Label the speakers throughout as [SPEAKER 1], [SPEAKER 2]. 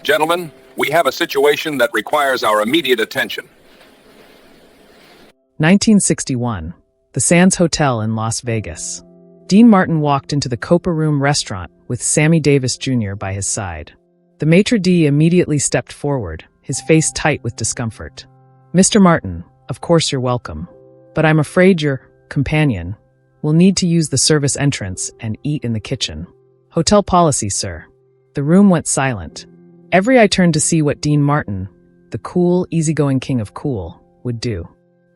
[SPEAKER 1] Gentlemen, we have a situation that requires our immediate attention.
[SPEAKER 2] 1961. The Sands Hotel in Las Vegas. Dean Martin walked into the Copa Room restaurant with Sammy Davis Jr. by his side. The maitre d' immediately stepped forward, his face tight with discomfort. "Mr. Martin, of course you're welcome. But I'm afraid your companion will need to use the service entrance and eat in the kitchen. Hotel policy, sir." The room went silent. Every eye turned to see what Dean Martin, the cool, easygoing king of cool, would do.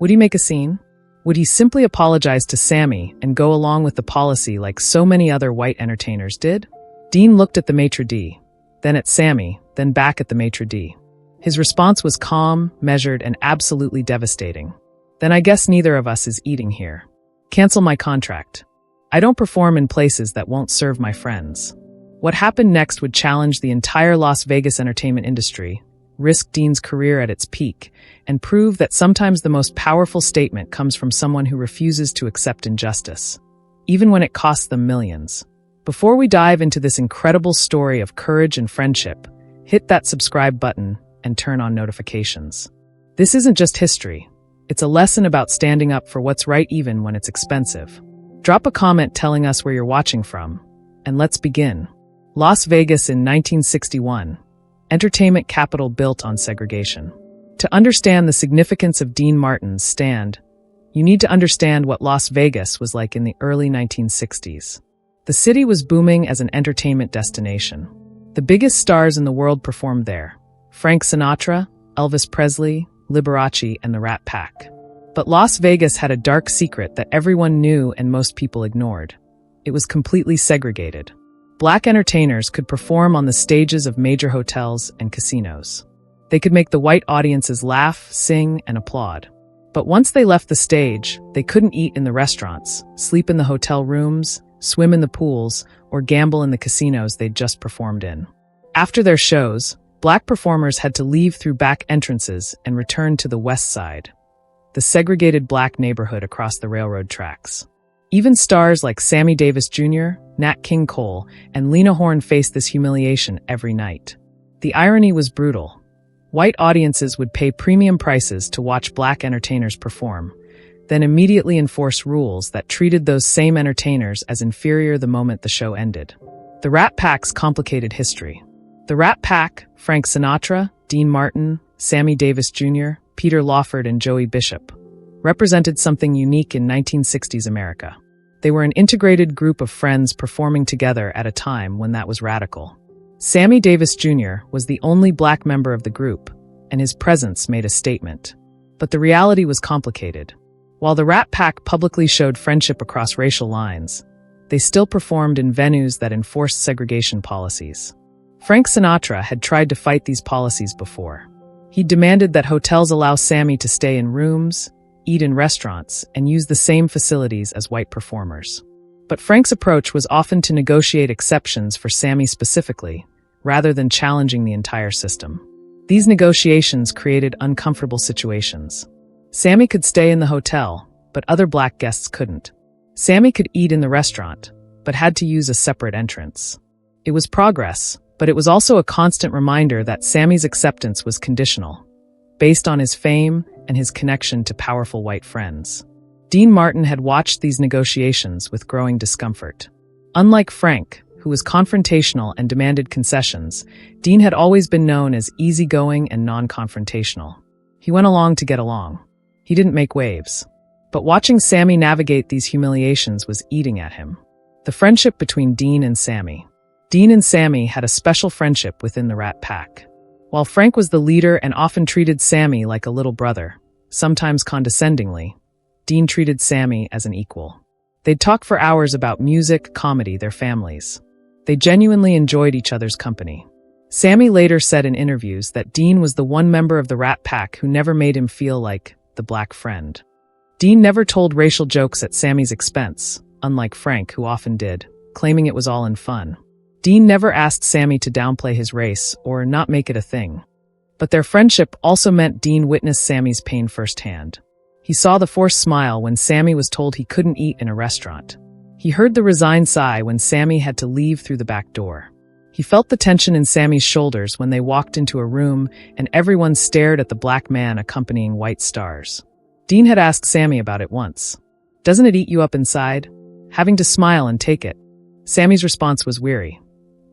[SPEAKER 2] Would he make a scene? Would he simply apologize to Sammy and go along with the policy like so many other white entertainers did? Dean looked at the maitre d', then at Sammy, then back at the maitre d'. His response was calm, measured, and absolutely devastating. "Then I guess neither of us is eating here. Cancel my contract. I don't perform in places that won't serve my friends." What happened next would challenge the entire Las Vegas entertainment industry, risk Dean's career at its peak, and prove that sometimes the most powerful statement comes from someone who refuses to accept injustice, even when it costs them millions. Before we dive into this incredible story of courage and friendship, hit that subscribe button and turn on notifications. This isn't just history. It's a lesson about standing up for what's right even when it's expensive. Drop a comment telling us where you're watching from, and let's begin. Las Vegas in 1961. Entertainment capital built on segregation. To understand the significance of Dean Martin's stand, you need to understand what Las Vegas was like in the early 1960s. The city was booming as an entertainment destination. The biggest stars in the world performed there: Frank Sinatra, Elvis Presley, Liberace, and the Rat Pack. But Las Vegas had a dark secret that everyone knew and most people ignored. It was completely segregated. Black entertainers could perform on the stages of major hotels and casinos. They could make the white audiences laugh, sing, and applaud. But once they left the stage, they couldn't eat in the restaurants, sleep in the hotel rooms, swim in the pools, or gamble in the casinos they'd just performed in. After their shows, black performers had to leave through back entrances and return to the West Side, the segregated black neighborhood across the railroad tracks. Even stars like Sammy Davis Jr., Nat King Cole, and Lena Horne faced this humiliation every night. The irony was brutal. White audiences would pay premium prices to watch black entertainers perform, then immediately enforce rules that treated those same entertainers as inferior the moment the show ended. The Rat Pack's complicated history. The Rat Pack, Frank Sinatra, Dean Martin, Sammy Davis Jr., Peter Lawford, and Joey Bishop, represented something unique in 1960s America. They were an integrated group of friends performing together at a time when that was radical. Sammy Davis Jr. was the only black member of the group, and his presence made a statement. But the reality was complicated. While the Rat Pack publicly showed friendship across racial lines, they still performed in venues that enforced segregation policies. Frank Sinatra had tried to fight these policies before. He demanded that hotels allow Sammy to stay in rooms, eat in restaurants, and use the same facilities as white performers. But Frank's approach was often to negotiate exceptions for Sammy specifically, rather than challenging the entire system. These negotiations created uncomfortable situations. Sammy could stay in the hotel, but other black guests couldn't. Sammy could eat in the restaurant, but had to use a separate entrance. It was progress, but it was also a constant reminder that Sammy's acceptance was conditional, based on his fame and his connection to powerful white friends. Dean Martin had watched these negotiations with growing discomfort. Unlike Frank, who was confrontational and demanded concessions, Dean had always been known as easygoing and non-confrontational. He went along to get along. He didn't make waves. But watching Sammy navigate these humiliations was eating at him. The friendship between Dean and Sammy. Dean and Sammy had a special friendship within the Rat Pack. While Frank was the leader and often treated Sammy like a little brother, sometimes condescendingly, Dean treated Sammy as an equal. They'd talk for hours about music, comedy, their families. They genuinely enjoyed each other's company. Sammy later said in interviews that Dean was the one member of the Rat Pack who never made him feel like the black friend. Dean never told racial jokes at Sammy's expense, unlike Frank, who often did, claiming it was all in fun. Dean never asked Sammy to downplay his race or not make it a thing. But their friendship also meant Dean witnessed Sammy's pain firsthand. He saw the forced smile when Sammy was told he couldn't eat in a restaurant. He heard the resigned sigh when Sammy had to leave through the back door. He felt the tension in Sammy's shoulders when they walked into a room and everyone stared at the black man accompanying white stars. Dean had asked Sammy about it once. Doesn't it eat you up inside? Having to smile and take it. Sammy's response was weary.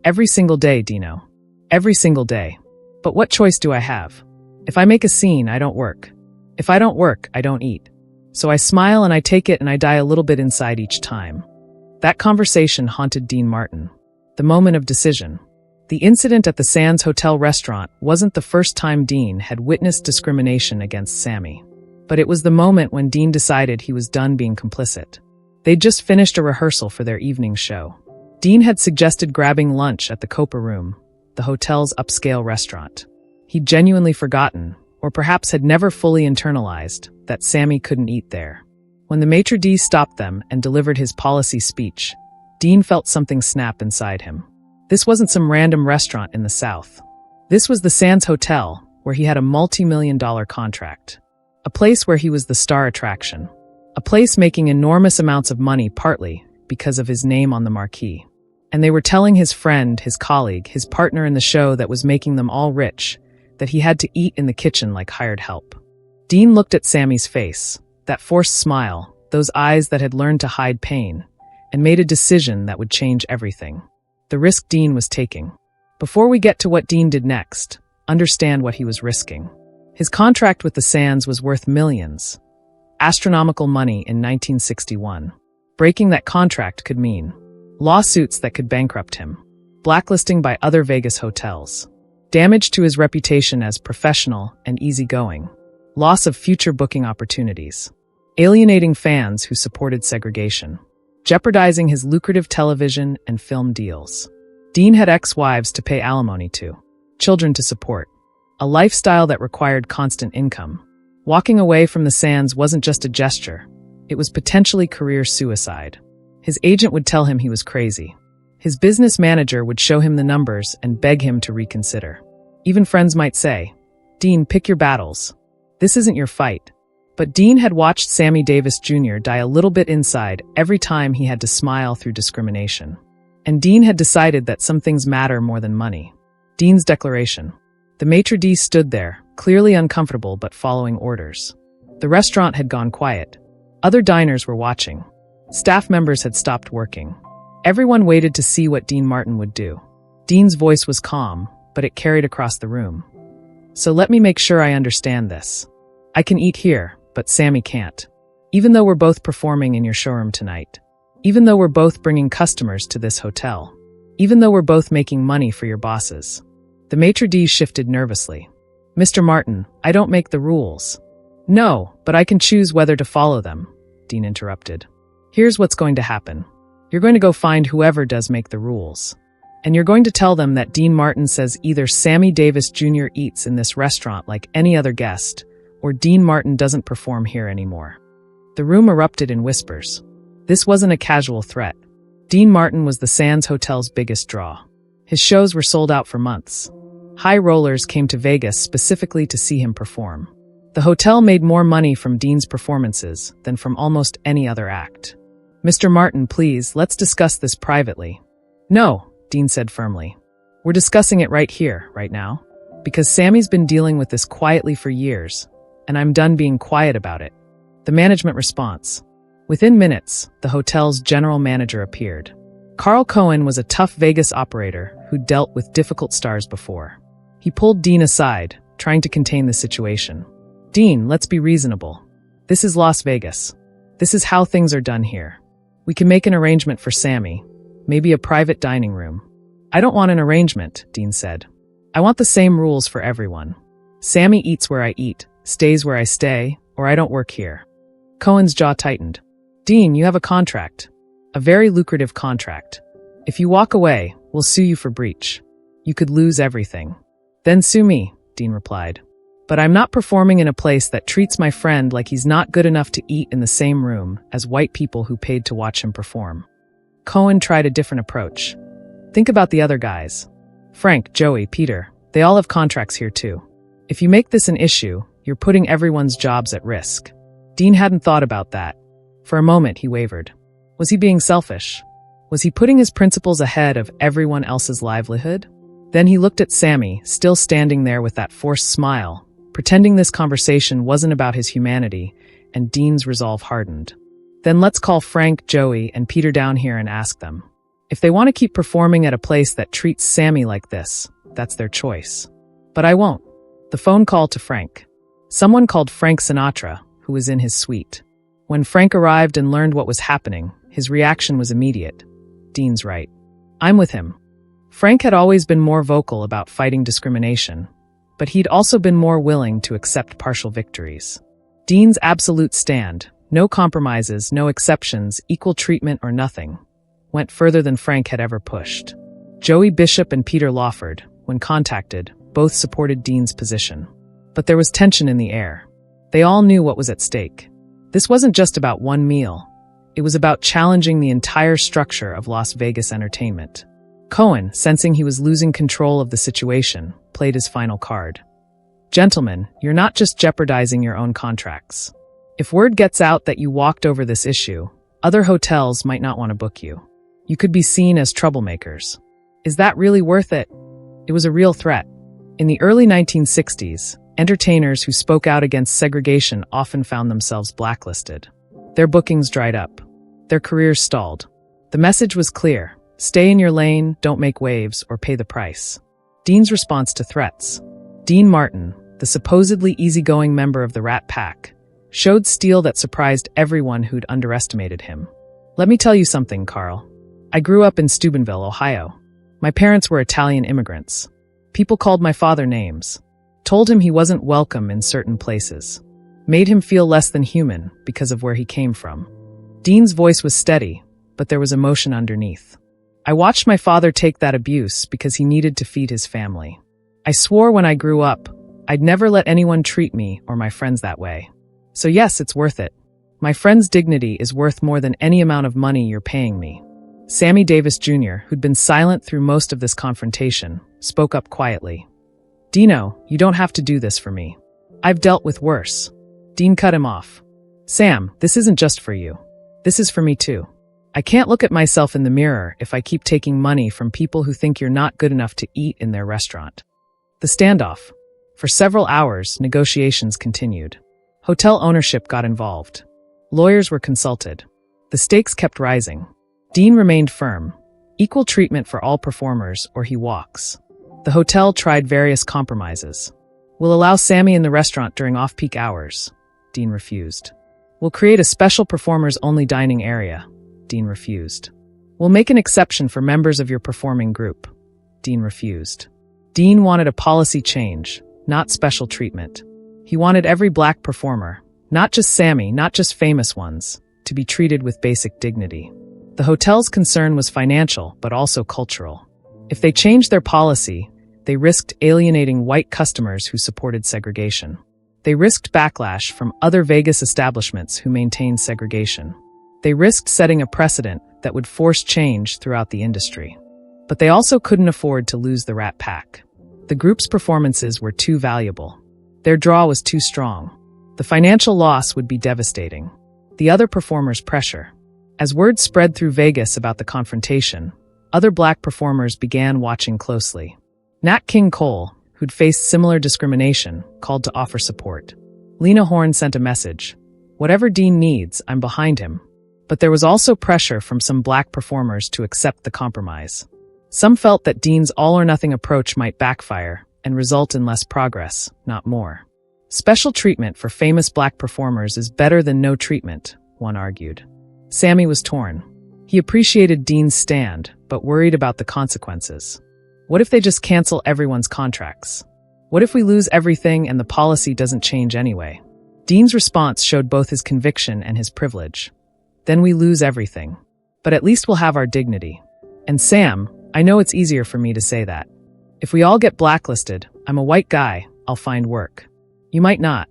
[SPEAKER 2] Every single day, Dino. Every single day. But what choice do I have? If I make a scene, I don't work. If I don't work, I don't eat. So I smile and I take it and I die a little bit inside each time. That conversation haunted Dean Martin. The moment of decision. The incident at the Sands Hotel restaurant wasn't the first time Dean had witnessed discrimination against Sammy. But it was the moment when Dean decided he was done being complicit. They'd just finished a rehearsal for their evening show. Dean had suggested grabbing lunch at the Copa Room, the hotel's upscale restaurant. He'd genuinely forgotten, or perhaps had never fully internalized, that Sammy couldn't eat there. When the maitre d' stopped them and delivered his policy speech, Dean felt something snap inside him. This wasn't some random restaurant in the South. This was the Sands Hotel, where he had a multi-million-dollar contract. A place where he was the star attraction. A place making enormous amounts of money partly because of his name on the marquee. And they were telling his friend, his colleague, his partner in the show that was making them all rich, that he had to eat in the kitchen like hired help. Dean looked at Sammy's face, that forced smile, those eyes that had learned to hide pain, and made a decision that would change everything. The risk Dean was taking. Before we get to what Dean did next, understand what he was risking. His contract with the Sands was worth millions. Astronomical money in 1961. Breaking that contract could mean lawsuits that could bankrupt him, blacklisting by other Vegas hotels, damage to his reputation as professional and easygoing, loss of future booking opportunities, alienating fans who supported segregation, jeopardizing his lucrative television and film deals. Dean had ex-wives to pay alimony to, children to support, a lifestyle that required constant income. Walking away from the Sands wasn't just a gesture, it was potentially career suicide. His agent would tell him he was crazy. His business manager would show him the numbers and beg him to reconsider. Even friends might say, "Dean, pick your battles. This isn't your fight." But Dean had watched Sammy Davis Jr. die a little bit inside every time he had to smile through discrimination. And Dean had decided that some things matter more than money. Dean's declaration. The maitre d' stood there, clearly uncomfortable but following orders. The restaurant had gone quiet. Other diners were watching. Staff members had stopped working. Everyone waited to see what Dean Martin would do. Dean's voice was calm, but it carried across the room. So let me make sure I understand this. I can eat here, but Sammy can't. Even though we're both performing in your showroom tonight. Even though we're both bringing customers to this hotel. Even though we're both making money for your bosses. The maitre d' shifted nervously. Mr. Martin, I don't make the rules. No, but I can choose whether to follow them, Dean interrupted. Here's what's going to happen. You're going to go find whoever does make the rules. And you're going to tell them that Dean Martin says either Sammy Davis Jr. eats in this restaurant like any other guest, or Dean Martin doesn't perform here anymore. The room erupted in whispers. This wasn't a casual threat. Dean Martin was the Sands Hotel's biggest draw. His shows were sold out for months. High rollers came to Vegas specifically to see him perform. The hotel made more money from Dean's performances than from almost any other act. Mr. Martin, please, let's discuss this privately. No, Dean said firmly. We're discussing it right here, right now. Because Sammy's been dealing with this quietly for years, and I'm done being quiet about it. The management response. Within minutes, the hotel's general manager appeared. Carl Cohen was a tough Vegas operator who dealt with difficult stars before. He pulled Dean aside, trying to contain the situation. Dean, let's be reasonable. This is Las Vegas. This is how things are done here. We can make an arrangement for Sammy, maybe a private dining room. I don't want an arrangement, Dean said. I want the same rules for everyone. Sammy eats where I eat, stays where I stay, or I don't work here. Cohen's jaw tightened. Dean, you have a contract. A very lucrative contract. If you walk away, we'll sue you for breach. You could lose everything. Then sue me, Dean replied. But I'm not performing in a place that treats my friend like he's not good enough to eat in the same room as white people who paid to watch him perform. Cohen tried a different approach. Think about the other guys. Frank, Joey, Peter, they all have contracts here too. If you make this an issue, you're putting everyone's jobs at risk. Dean hadn't thought about that. For a moment, he wavered. Was he being selfish? Was he putting his principles ahead of everyone else's livelihood? Then he looked at Sammy, still standing there with that forced smile, pretending this conversation wasn't about his humanity, and Dean's resolve hardened. Then let's call Frank, Joey, and Peter down here and ask them. If they want to keep performing at a place that treats Sammy like this, that's their choice. But I won't. The phone call to Frank. Someone called Frank Sinatra, who was in his suite. When Frank arrived and learned what was happening, his reaction was immediate. Dean's right. I'm with him. Frank had always been more vocal about fighting discrimination, but he'd also been more willing to accept partial victories. Dean's absolute stand, no compromises, no exceptions, equal treatment or nothing, went further than Frank had ever pushed. Joey Bishop and Peter Lawford, when contacted, both supported Dean's position. But there was tension in the air. They all knew what was at stake. This wasn't just about one meal. It was about challenging the entire structure of Las Vegas entertainment. Cohen, sensing he was losing control of the situation, played his final card. Gentlemen, you're not just jeopardizing your own contracts. If word gets out that you walked over this issue, other hotels might not want to book you. You could be seen as troublemakers. Is that really worth it? It was a real threat. In the early 1960s, entertainers who spoke out against segregation often found themselves blacklisted. Their bookings dried up. Their careers stalled. The message was clear. Stay in your lane, don't make waves, or pay the price. Dean's response to threats. Dean Martin, the supposedly easygoing member of the Rat Pack, showed steel that surprised everyone who'd underestimated him. Let me tell you something, Carl. I grew up in Steubenville, Ohio. My parents were Italian immigrants. People called my father names, told him he wasn't welcome in certain places, made him feel less than human because of where he came from. Dean's voice was steady, but there was emotion underneath. I watched my father take that abuse because he needed to feed his family. I swore when I grew up, I'd never let anyone treat me or my friends that way. So yes, it's worth it. My friend's dignity is worth more than any amount of money you're paying me. Sammy Davis Jr., who'd been silent through most of this confrontation, spoke up quietly. Dino, you don't have to do this for me. I've dealt with worse. Dean cut him off. Sam, this isn't just for you. This is for me too. I can't look at myself in the mirror if I keep taking money from people who think you're not good enough to eat in their restaurant. The standoff. For several hours, negotiations continued. Hotel ownership got involved. Lawyers were consulted. The stakes kept rising. Dean remained firm. Equal treatment for all performers or he walks. The hotel tried various compromises. We'll allow Sammy in the restaurant during off-peak hours. Dean refused. We'll create a special performers-only dining area. Dean refused. We'll make an exception for members of your performing group. Dean refused. Dean wanted a policy change, not special treatment. He wanted every black performer, not just Sammy, not just famous ones, to be treated with basic dignity. The hotel's concern was financial, but also cultural. If they changed their policy, they risked alienating white customers who supported segregation. They risked backlash from other Vegas establishments who maintained segregation. They risked setting a precedent that would force change throughout the industry. But they also couldn't afford to lose the Rat Pack. The group's performances were too valuable. Their draw was too strong. The financial loss would be devastating. The other performers' pressure. As word spread through Vegas about the confrontation, other black performers began watching closely. Nat King Cole, who'd faced similar discrimination, called to offer support. Lena Horne sent a message. Whatever Dean needs, I'm behind him. But there was also pressure from some black performers to accept the compromise. Some felt that Dean's all-or-nothing approach might backfire and result in less progress, not more. Special treatment for famous black performers is better than no treatment, one argued. Sammy was torn. He appreciated Dean's stand, but worried about the consequences. What if they just cancel everyone's contracts? What if we lose everything and the policy doesn't change anyway? Dean's response showed both his conviction and his privilege. Then we lose everything. But at least we'll have our dignity. And Sam, I know it's easier for me to say that. If we all get blacklisted, I'm a white guy, I'll find work. You might not.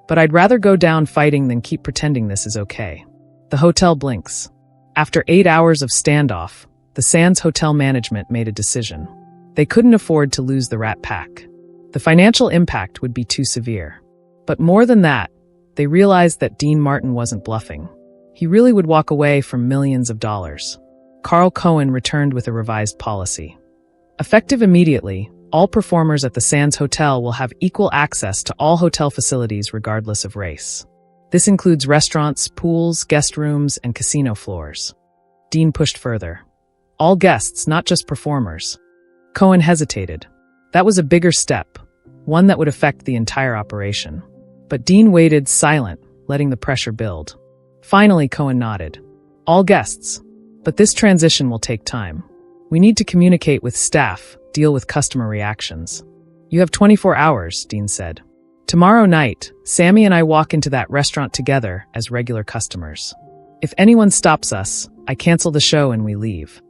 [SPEAKER 2] But I'd rather go down fighting than keep pretending this is okay. The hotel blinks. After 8 hours of standoff, the Sands Hotel management made a decision. They couldn't afford to lose the Rat Pack. The financial impact would be too severe. But more than that, they realized that Dean Martin wasn't bluffing. He really would walk away from millions of dollars. Carl Cohen returned with a revised policy. Effective immediately, all performers at the Sands Hotel will have equal access to all hotel facilities regardless of race. This includes restaurants, pools, guest rooms, and casino floors. Dean pushed further. All guests, not just performers. Cohen hesitated. That was a bigger step, one that would affect the entire operation. But Dean waited silent, letting the pressure build. Finally, Cohen nodded. All guests. But this transition will take time. We need to communicate with staff, deal with customer reactions. You have 24 hours, Dean said. Tomorrow night, Sammy and I walk into that restaurant together as regular customers. If anyone stops us, I cancel the show and we leave.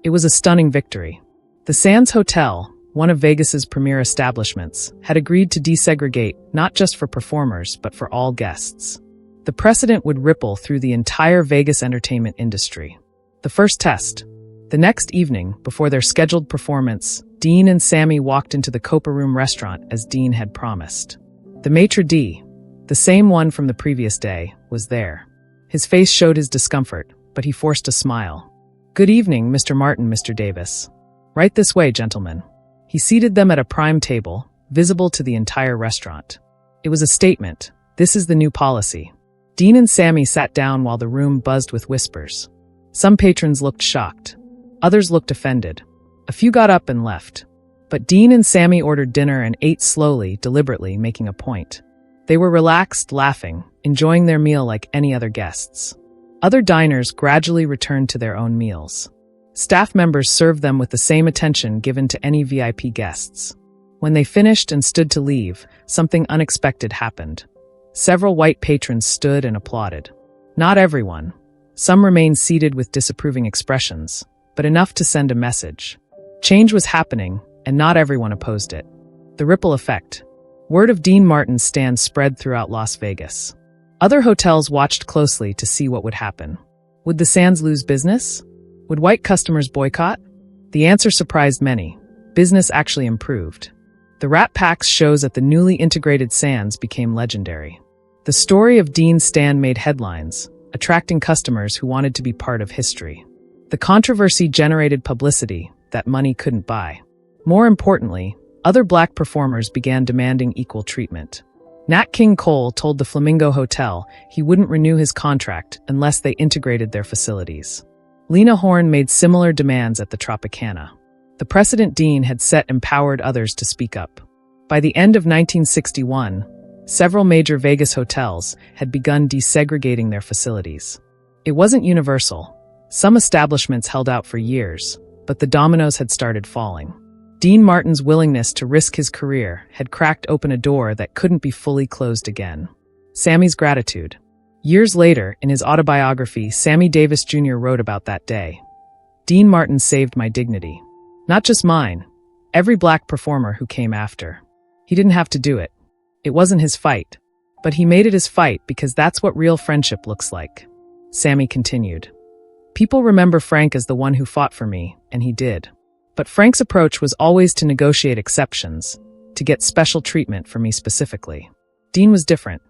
[SPEAKER 2] It was a stunning victory. The Sands Hotel, one of Vegas's premier establishments, had agreed to desegregate not just for performers but for all guests. The precedent would ripple through the entire Vegas entertainment industry. The first test. The next evening, before their scheduled performance, Dean and Sammy walked into the Copa Room restaurant as Dean had promised. The maitre d', the same one from the previous day, was there. His face showed his discomfort, but he forced a smile. Good evening, Mr. Martin, Mr. Davis. Right this way, gentlemen. He seated them at a prime table, visible to the entire restaurant. It was a statement. This is the new policy. Dean and Sammy sat down while the room buzzed with whispers. Some patrons looked shocked. Others looked offended. A few got up and left. But Dean and Sammy ordered dinner and ate slowly, deliberately, making a point. They were relaxed, laughing, enjoying their meal like any other guests. Other diners gradually returned to their own meals. Staff members served them with the same attention given to any VIP guests. When they finished and stood to leave, something unexpected happened. Several white patrons stood and applauded. Not everyone. Some remained seated with disapproving expressions, but enough to send a message. Change was happening, and not everyone opposed it. The ripple effect. Word of Dean Martin's stand spread throughout Las Vegas. Other hotels watched closely to see what would happen. Would the Sands lose business? Would white customers boycott? The answer surprised many. Business actually improved. The Rat Pack's shows at the newly integrated Sands became legendary. The story of Dean's stand made headlines, attracting customers who wanted to be part of history. The controversy generated publicity that money couldn't buy. More importantly, other black performers began demanding equal treatment. Nat King Cole told the Flamingo Hotel he wouldn't renew his contract unless they integrated their facilities. Lena Horne made similar demands at the Tropicana. The precedent Dean had set empowered others to speak up. By the end of 1961, several major Vegas hotels had begun desegregating their facilities. It wasn't universal. Some establishments held out for years, but the dominoes had started falling. Dean Martin's willingness to risk his career had cracked open a door that couldn't be fully closed again. Sammy's gratitude. Years later, in his autobiography, Sammy Davis Jr. wrote about that day. Dean Martin saved my dignity. Not just mine, every black performer who came after. He didn't have to do it. It wasn't his fight. But he made it his fight because that's what real friendship looks like. Sammy continued. People remember Frank as the one who fought for me, and he did. But Frank's approach was always to negotiate exceptions, to get special treatment for me specifically. Dean was different.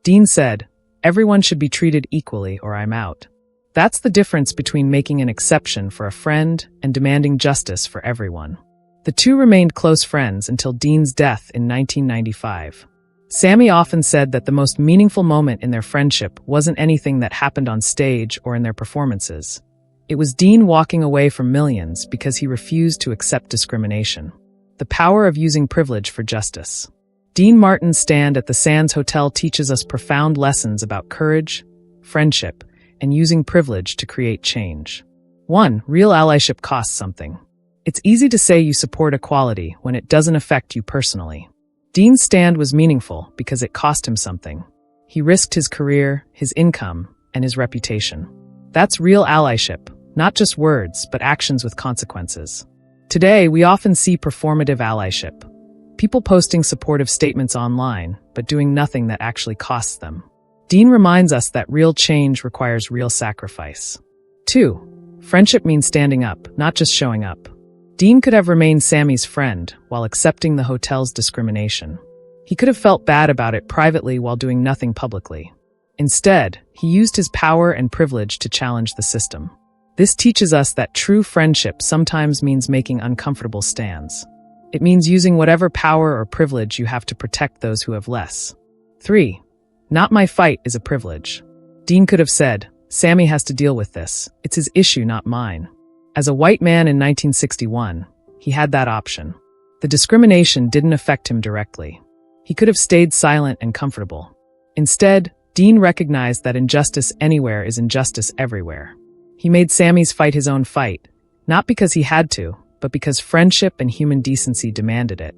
[SPEAKER 2] Dean said, everyone should be treated equally or I'm out. That's the difference between making an exception for a friend and demanding justice for everyone. The two remained close friends until Dean's death in 1995. Sammy often said that the most meaningful moment in their friendship wasn't anything that happened on stage or in their performances. It was Dean walking away from millions because he refused to accept discrimination. The power of using privilege for justice. Dean Martin's stand at the Sands Hotel teaches us profound lessons about courage, friendship, and using privilege to create change. 1. Real allyship costs something. It's easy to say you support equality when it doesn't affect you personally. Dean's stand was meaningful because it cost him something. He risked his career, his income, and his reputation. That's real allyship, not just words, but actions with consequences. Today, we often see performative allyship. People posting supportive statements online, but doing nothing that actually costs them. Dean reminds us that real change requires real sacrifice. 2. Friendship means standing up, not just showing up. Dean could have remained Sammy's friend while accepting the hotel's discrimination. He could have felt bad about it privately while doing nothing publicly. Instead, he used his power and privilege to challenge the system. This teaches us that true friendship sometimes means making uncomfortable stands. It means using whatever power or privilege you have to protect those who have less. 3. Not my fight is a privilege. Dean could have said, Sammy has to deal with this. It's his issue, not mine. As a white man in 1961, he had that option. The discrimination didn't affect him directly. He could have stayed silent and comfortable. Instead, Dean recognized that injustice anywhere is injustice everywhere. He made Sammy's fight his own fight, not because he had to, but because friendship and human decency demanded it.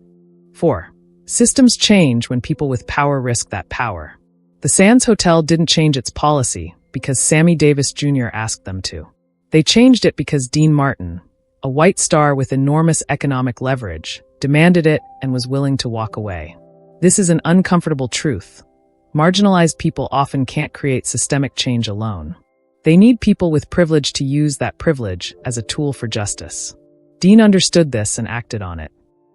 [SPEAKER 2] 4. Systems change when people with power risk that power. The Sands Hotel didn't change its policy because Sammy Davis Jr. asked them to. They changed it because Dean Martin, a white star with enormous economic leverage, demanded it and was willing to walk away. This is an uncomfortable truth. Marginalized people often can't create systemic change alone. They need people with privilege to use that privilege as a tool for justice. Dean understood this and acted on it.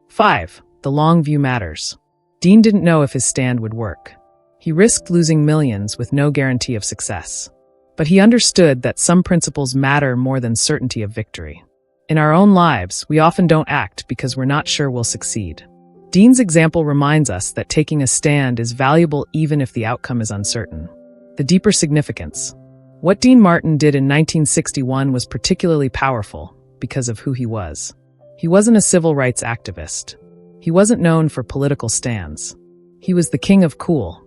[SPEAKER 2] 5. The long view matters. Dean didn't know if his stand would work. He risked losing millions with no guarantee of success. But he understood that some principles matter more than certainty of victory. In our own lives, we often don't act because we're not sure we'll succeed. Dean's example reminds us that taking a stand is valuable even if the outcome is uncertain. The deeper significance. What Dean Martin did in 1961 was particularly powerful because of who he was. He wasn't a civil rights activist. He wasn't known for political stands. He was the king of cool,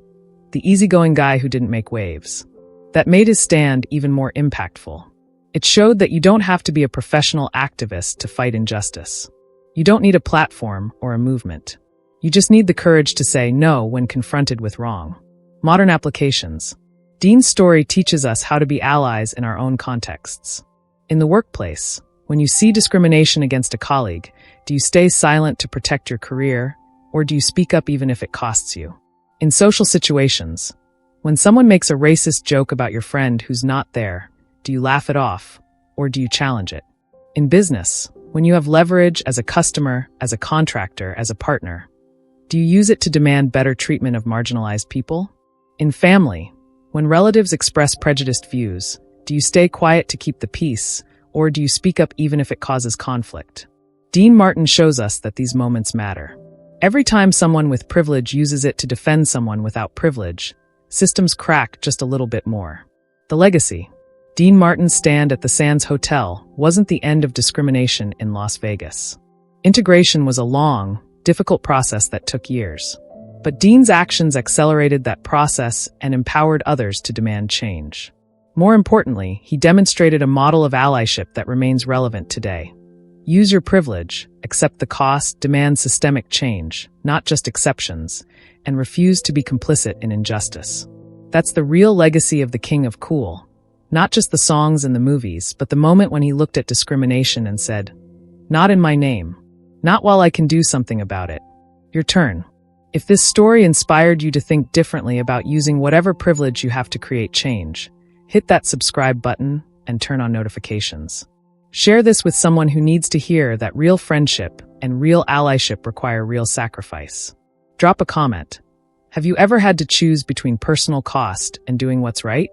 [SPEAKER 2] the easygoing guy who didn't make waves. That made his stand even more impactful. It showed that you don't have to be a professional activist to fight injustice. You don't need a platform or a movement. You just need the courage to say no when confronted with wrong. Modern applications. Dean's story teaches us how to be allies in our own contexts. In the workplace, when you see discrimination against a colleague, do you stay silent to protect your career, or do you speak up even if it costs you? In social situations, when someone makes a racist joke about your friend who's not there, do you laugh it off, or do you challenge it? In business, when you have leverage as a customer, as a contractor, as a partner, do you use it to demand better treatment of marginalized people? In family, when relatives express prejudiced views, do you stay quiet to keep the peace, or do you speak up even if it causes conflict? Dean Martin shows us that these moments matter. Every time someone with privilege uses it to defend someone without privilege, systems crack just a little bit more. The legacy. Dean Martin's stand at the Sands Hotel wasn't the end of discrimination in Las Vegas. Integration was a long, difficult process that took years. But Dean's actions accelerated that process and empowered others to demand change. More importantly, he demonstrated a model of allyship that remains relevant today. Use your privilege, accept the cost, demand systemic change, not just exceptions, and refuse to be complicit in injustice. That's the real legacy of the King of Cool. Not just the songs and the movies, but the moment when he looked at discrimination and said, "Not in my name. Not while I can do something about it." Your turn. If this story inspired you to think differently about using whatever privilege you have to create change, hit that subscribe button and turn on notifications. Share this with someone who needs to hear that real friendship and real allyship require real sacrifice. Drop a comment. Have you ever had to choose between personal cost and doing what's right?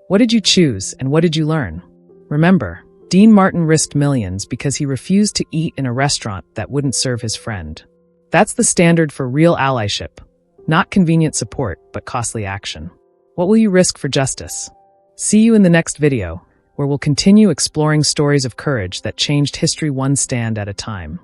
[SPEAKER 2] What did you choose and what did you learn? Remember, Dean Martin risked millions because he refused to eat in a restaurant that wouldn't serve his friend. That's the standard for real allyship. Not convenient support, but costly action. What will you risk for justice? See you in the next video, where we'll continue exploring stories of courage that changed history one stand at a time.